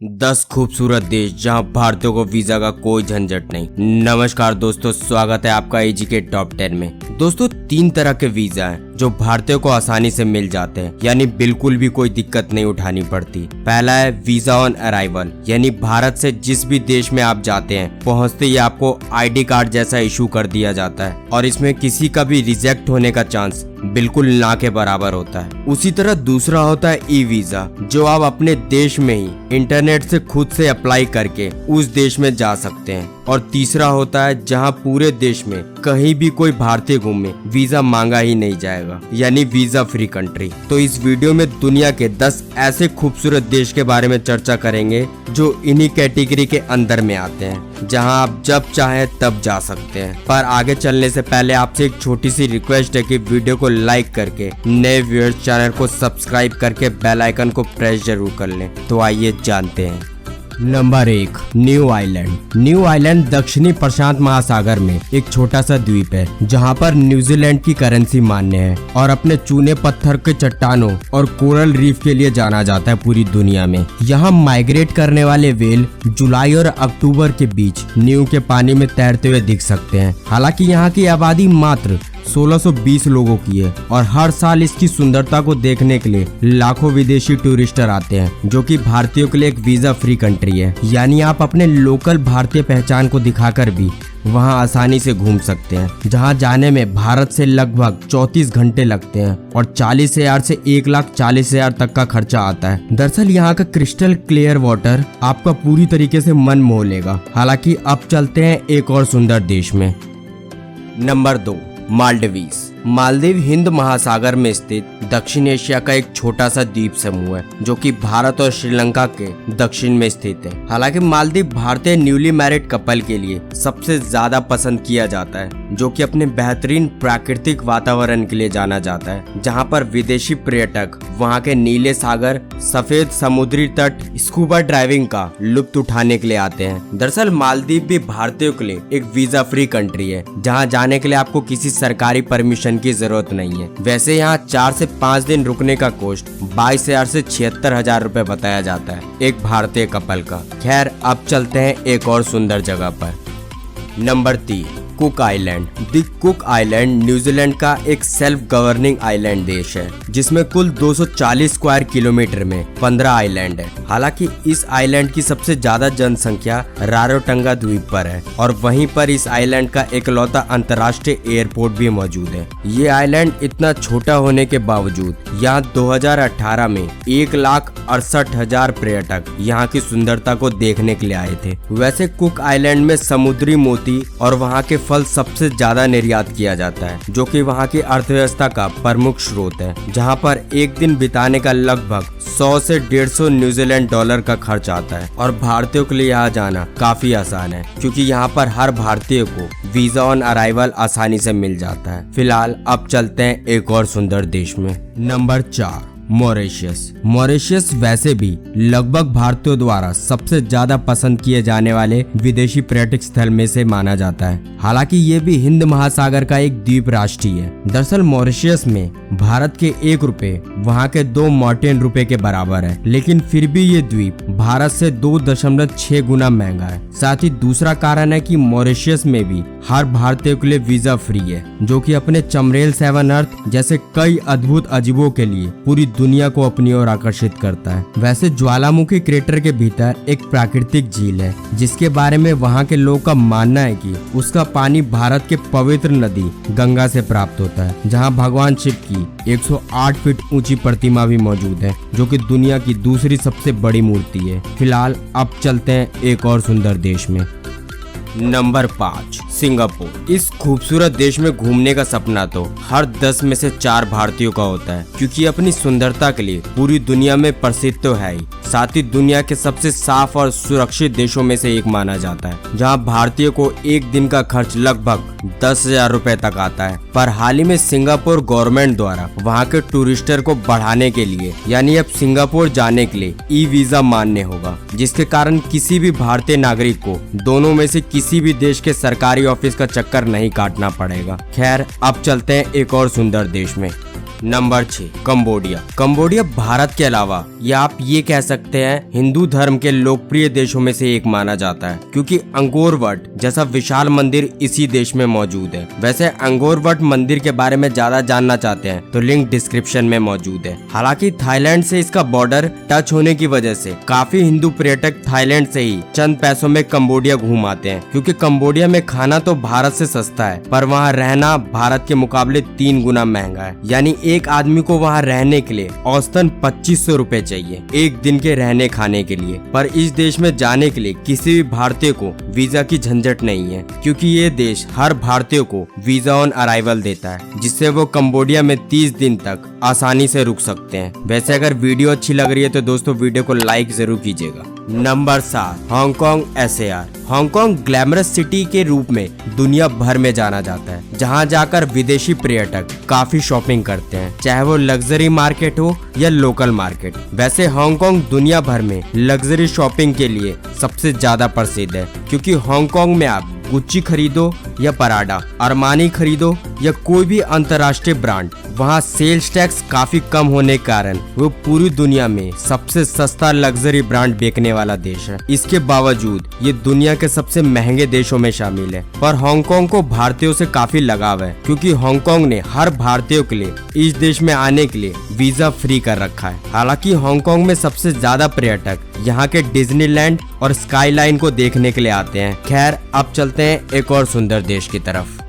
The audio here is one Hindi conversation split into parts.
10 खूबसूरत देश जहां भारतीयों को वीजा का कोई झंझट नहीं। नमस्कार दोस्तों, स्वागत है आपका एजी के टॉप 10 में। दोस्तों 3 तरह के वीजा हैं जो भारतीयों को आसानी से मिल जाते हैं, यानी बिल्कुल भी कोई दिक्कत नहीं उठानी पड़ती। पहला है वीजा ऑन अराइवल, यानी भारत से जिस भी देश में आप जाते हैं पहुंचते ही आपको आईडी कार्ड जैसा इशू कर दिया जाता है और इसमें किसी का भी रिजेक्ट होने का चांस बिल्कुल ना के बराबर होता है। उसी तरह दूसरा होता है ई वीजा, जो आप अपने देश में ही इंटरनेट से खुद से अप्लाई करके उस देश में जा सकते हैं। और तीसरा होता है जहां पूरे देश में कहीं भी कोई भारतीय घूमे वीजा मांगा ही नहीं जाएगा, यानी वीजा फ्री कंट्री। तो इस वीडियो में दुनिया के 10 ऐसे खूबसूरत देश के बारे में चर्चा करेंगे जो इन्हीं कैटेगरी के अंदर में आते हैं, जहां आप जब चाहें तब जा सकते हैं। पर आगे चलने से पहले आपसे एक छोटी सी रिक्वेस्ट है कि वीडियो को लाइक करके नए व्यूअर्स चैनल को सब्सक्राइब करके बेल आइकन को प्रेस जरूर कर लें। तो आइए जानते हैं। Number 1, new island. New island दक्षिणी प्रशांत महासागर में एक छोटा सा द्वीप है जहां पर न्यूजीलैंड की करेंसी मान्य है और अपने चूने पत्थर के चट्टानों और कोरल रीफ के लिए जाना जाता है पूरी दुनिया में। यहाँ माइग्रेट करने वाले व्हेल जुलाई और अक्टूबर के बीच न्यू के पानी में तैरते हुए दिख सकते हैं। हालांकि यहाँ की आबादी मात्र 1620 लोगों की है और हर साल इसकी सुंदरता को देखने के लिए लाखों विदेशी टूरिस्टर आते हैं, जो कि भारतीयों के लिए एक वीजा फ्री कंट्री है। यानी आप अपने लोकल भारतीय पहचान को दिखाकर भी वहां आसानी से घूम सकते हैं, जहां जाने में भारत से लगभग 34 घंटे लगते हैं और 40,000 से 1,40,000 तक का खर्चा आता है। दरअसल यहाँ का क्रिस्टल क्लियर वाटर आपका पूरी तरीके से मन मोह लेगा। हालांकि अब चलते हैं एक और सुंदर देश में। नंबर 2, मालदीव्स। मालदीव हिंद महासागर में स्थित दक्षिण एशिया का एक छोटा सा द्वीप समूह है जो कि भारत और श्रीलंका के दक्षिण में स्थित है। हालांकि मालदीव भारतीय न्यूली मैरिड कपल के लिए सबसे ज्यादा पसंद किया जाता है, जो कि अपने बेहतरीन प्राकृतिक वातावरण के लिए जाना जाता है, जहां पर विदेशी पर्यटक वहां के नीले सागर, सफेद समुद्री तट, स्कूबा ड्राइविंग का लुत्फ उठाने के लिए आते हैं। दरअसल मालदीव भी भारतीयों के लिए एक वीजा फ्री कंट्री है, जहाँ जाने के लिए आपको किसी सरकारी परमिशन की जरूरत नहीं है। वैसे यहाँ 4 से 5 दिन रुकने का कॉस्ट 22,000 से 76,000 रुपए बताया जाता है एक भारतीय कपल का। खैर अब चलते हैं एक और सुंदर जगह पर। Number 3, cook island. The cook island New Zealand का एक सेल्फ गवर्निंग आइलैंड देश है, जिसमें कुल 240 स्क्वायर किलोमीटर में 15 आइलैंड है। हालांकि इस आइलैंड की सबसे ज्यादा जनसंख्या रारोटंगा द्वीप पर है और वहीं पर इस आइलैंड का इकलौता अंतर्राष्ट्रीय एयरपोर्ट भी मौजूद है। ये आइलैंड इतना छोटा होने के बावजूद यहाँ 2018 में 1,68,000 पर्यटक यहाँ की सुंदरता को देखने के लिए आए थे। वैसे कुक आइलैंड में समुद्री मोती और वहाँ के फल सबसे ज्यादा निर्यात किया जाता है, जो कि वहाँ की अर्थव्यवस्था का प्रमुख स्रोत है, जहाँ पर एक दिन बिताने का लगभग 100 से 150 न्यूजीलैंड डॉलर का खर्च आता है। और भारतीयों के लिए यहाँ जाना काफी आसान है, क्योंकि यहाँ पर हर भारतीय को वीजा ऑन अराइवल आसानी से मिल जाता है। फिलहाल अब चलते हैं एक और सुंदर देश में। Number 4, Mauritius. मॉरिशस वैसे भी लगभग भारतीयों द्वारा सबसे ज्यादा पसंद किए जाने वाले विदेशी पर्यटक स्थल में से माना जाता है। हालांकि ये भी हिंद महासागर का एक द्वीप राष्ट्र है। दरअसल मॉरिशस में भारत के 1 रुपए वहाँ के 2 मार्टिन रुपए के बराबर है, लेकिन फिर भी ये द्वीप भारत से 2.6 गुना महंगा है। साथ ही दूसरा कारण है कि मॉरिशस में भी हर भारतीय के लिए वीजा फ्री है, जो कि अपने चमरेल 7 अर्थ जैसे कई अद्भुत अजीबों के लिए पूरी दुनिया को अपनी ओर आकर्षित करता है। वैसे ज्वालामुखी क्रेटर के भीतर एक प्राकृतिक झील है, जिसके बारे में वहाँ के लोगों का मानना है कि उसका पानी भारत के पवित्र नदी गंगा से प्राप्त होता है, जहाँ भगवान शिव की 108 फीट ऊंची प्रतिमा भी मौजूद है, जो कि दुनिया की दूसरी सबसे बड़ी मूर्ति है। फिलहाल अब चलते हैं एक और सुंदर देश में। Number 5, Singapore. इस खूबसूरत देश में घूमने का सपना तो हर 10 में से 4 भारतीयों का होता है, क्योंकि अपनी सुंदरता के लिए पूरी दुनिया में प्रसिद्ध तो है ही, साथ ही दुनिया के सबसे साफ और सुरक्षित देशों में से एक माना जाता है, जहां भारतीयों को एक दिन का खर्च लगभग 10,000 रुपए तक आता है। पर हाल ही में सिंगापुर गवर्नमेंट द्वारा वहां के टूरिस्टर को बढ़ाने के लिए, यानी अब सिंगापुर जाने के लिए ई वीजा मान्य होगा, जिसके कारण किसी भी भारतीय नागरिक को दोनों में से किसी भी देश के सरकारी ऑफिस का चक्कर नहीं काटना पड़ेगा। खैर अब चलते हैं एक और सुंदर देश में। Number 6 Cambodia. कंबोडिया भारत के अलावा या आप ये कह सकते हैं हिंदू धर्म के लोकप्रिय देशों में से एक माना जाता है, क्योंकि अंगोर वट जैसा विशाल मंदिर इसी देश में मौजूद है। वैसे अंगोर वट मंदिर के बारे में ज्यादा जानना चाहते हैं तो लिंक डिस्क्रिप्शन में मौजूद है। हालांकि थाईलैंड से इसका बॉर्डर टच होने की वजह से काफी हिंदू पर्यटक थाईलैंड से ही चंद पैसों में कंबोडिया घूम आते हैं, क्योंकि कंबोडिया में खाना तो भारत से सस्ता है पर वहाँ रहना भारत के मुकाबले 3 गुना महंगा है। यानी एक आदमी को वहाँ रहने के लिए औसतन 2500 रुपए चाहिए एक दिन के रहने खाने के लिए। पर इस देश में जाने के लिए किसी भी भारतीय को वीजा की झंझट नहीं है, क्योंकि ये देश हर भारतीय को वीजा ऑन अराइवल देता है, जिससे वो कंबोडिया में 30 दिन तक आसानी से रुक सकते हैं। वैसे अगर वीडियो अच्छी लग रही है तो दोस्तों वीडियो को लाइक जरूर कीजिएगा। Number 7 Hong Kong SAR। Hong Kong glamorous city के रूप में दुनिया भर में जाना जाता है, जहां जाकर विदेशी पर्यटक काफी शॉपिंग करते हैं, चाहे वो लग्जरी मार्केट हो या लोकल मार्केट। वैसे हांगकांग दुनिया भर में लग्जरी शॉपिंग के लिए सबसे ज्यादा प्रसिद्ध है, क्योंकि हांगकांग में आप गुच्ची खरीदो या पराडा, अरमानी खरीदो या कोई भी अंतर्राष्ट्रीय ब्रांड, वहाँ सेल्स टैक्स काफी कम होने के कारण वो पूरी दुनिया में सबसे सस्ता लग्जरी ब्रांड बेचने वाला देश है। इसके बावजूद ये दुनिया के सबसे महंगे देशों में शामिल है। पर हांगकांग को भारतीयों से काफी लगाव है, क्योंकि हांगकांग ने हर भारतीय के लिए इस देश में आने के लिए वीजा फ्री कर रखा है। हालांकि हांगकांग में सबसे ज्यादा पर्यटक यहाँ के डिज्नीलैंड और स्काईलाइन को देखने के लिए आते हैं। खैर अब चलते हैं एक और सुंदर देश की तरफ।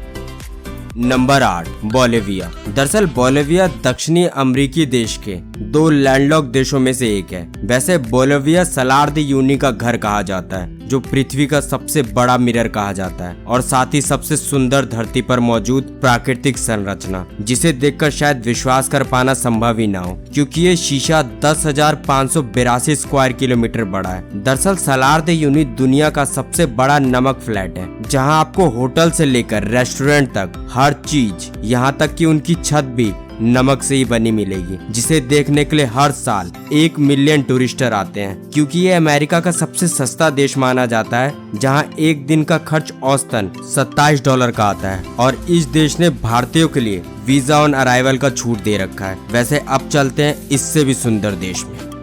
Number 8 Bolivia. दरअसल बोलिविया दक्षिणी अमेरिकी देश के 2 लैंडलॉक देशों में से एक है। वैसे बोलिविया सलार द यूनी का घर कहा जाता है, जो पृथ्वी का सबसे बड़ा मिरर कहा जाता है, और साथ ही सबसे सुंदर धरती पर मौजूद प्राकृतिक संरचना, जिसे देखकर शायद विश्वास कर पाना संभव ही ना हो, क्योंकि ये शीशा 10,582 स्क्वायर किलोमीटर बड़ा है। दरअसल सलार द यूनी दुनिया का सबसे बड़ा नमक फ्लैट है, जहां आपको होटल से लेकर रेस्टोरेंट तक हर चीज, यहाँ तक कि उनकी छत भी नमक से ही बनी मिलेगी, जिसे देखने के लिए हर साल 1 मिलियन टूरिस्टर आते हैं। क्योंकि ये अमेरिका का सबसे सस्ता देश माना जाता है, जहां एक दिन का खर्च औसतन $27 का आता है, और इस देश ने भारतीयों के लिए वीजा ऑन अराइवल का छूट दे रखा है। वैसे अब चलते हैं इससे भी सुंदर देश में।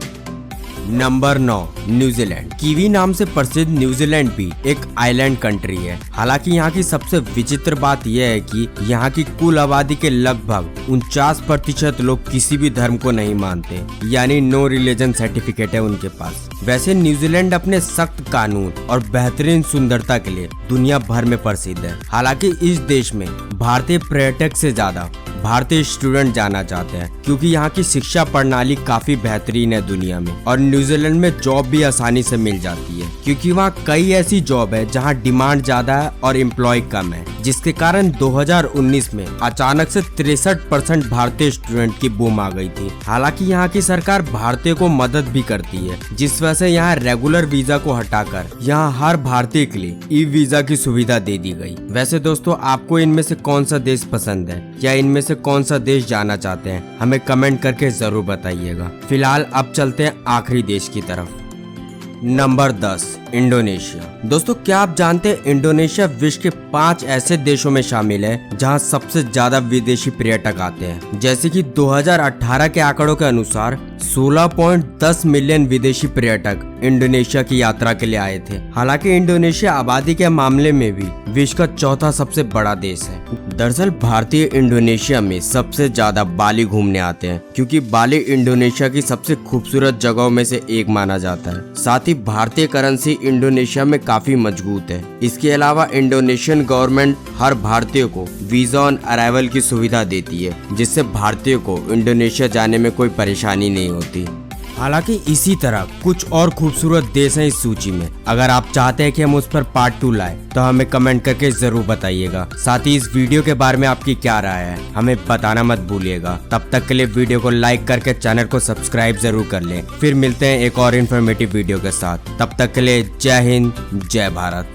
Number 9 New Zealand. कीवी नाम से प्रसिद्ध न्यूजीलैंड भी एक आइलैंड कंट्री है। हालांकि यहाँ की सबसे विचित्र बात यह है कि यहाँ की कुल आबादी के लगभग 49% लोग किसी भी धर्म को नहीं मानते, यानी नो रिलीजन सर्टिफिकेट है उनके पास। वैसे न्यूजीलैंड अपने सख्त कानून और बेहतरीन सुंदरता के लिए दुनिया भर में प्रसिद्ध है। हालांकि इस देश में भारतीय पर्यटक से ज्यादा भारतीय स्टूडेंट जाना चाहते हैं, क्योंकि यहाँ की शिक्षा प्रणाली काफी बेहतरीन है दुनिया में, और न्यूजीलैंड में जॉब भी आसानी से मिल जाती है, क्योंकि वहाँ कई ऐसी जॉब है जहाँ डिमांड ज्यादा है और एम्प्लॉय कम है, जिसके कारण 2019 में अचानक से 63% भारतीय स्टूडेंट की बूम आ गई थी। हालांकि यहाँ की सरकार भारतीय को मदद भी करती है, जिस वजह से यहाँ रेगुलर वीजा को हटाकर यहाँ हर भारतीय के लिए ई वीजा की सुविधा दे दी गई। वैसे दोस्तों आपको इनमें से कौन सा देश पसंद है, या इनमें से कौन सा देश जाना चाहते हैं, हमें कमेंट करके जरूर बताइएगा। फिलहाल अब चलते हैं आखिरी देश की तरफ। Number 10 Indonesia. दोस्तों क्या आप जानते हैं इंडोनेशिया विश्व के 5 ऐसे देशों में शामिल है जहां सबसे ज्यादा विदेशी पर्यटक आते हैं। जैसे कि 2018 के आंकड़ों के अनुसार 16.10 मिलियन विदेशी पर्यटक इंडोनेशिया की यात्रा के लिए आए थे। हालांकि इंडोनेशिया आबादी के मामले में भी विश्व का चौथा सबसे बड़ा देश है। दरअसल भारतीय इंडोनेशिया में सबसे ज्यादा बाली घूमने आते हैं, क्योंकि बाली इंडोनेशिया की सबसे खूबसूरत जगहों में से एक माना जाता है। साथ ही भारतीय करेंसी इंडोनेशिया में काफी मजबूत है। इसके अलावा इंडोनेशियन गवर्नमेंट हर भारतीय को वीजा ऑन अराइवल की सुविधा देती है, जिससे भारतीय को इंडोनेशिया जाने में कोई परेशानी नहीं होती। हालांकि इसी तरह कुछ और खूबसूरत देश हैं इस सूची में। अगर आप चाहते हैं कि हम उस पर पार्ट 2 लाएं, तो हमें कमेंट करके जरूर बताइएगा। साथ ही इस वीडियो के बारे में आपकी क्या राय है, हमें बताना मत भूलिएगा। तब तक के लिए वीडियो को लाइक करके चैनल को सब्सक्राइब जरूर कर लें। फिर मिलते हैं एक और इन्फॉर्मेटिव वीडियो के साथ। तब तक के लिए जय हिंद, जय भारत।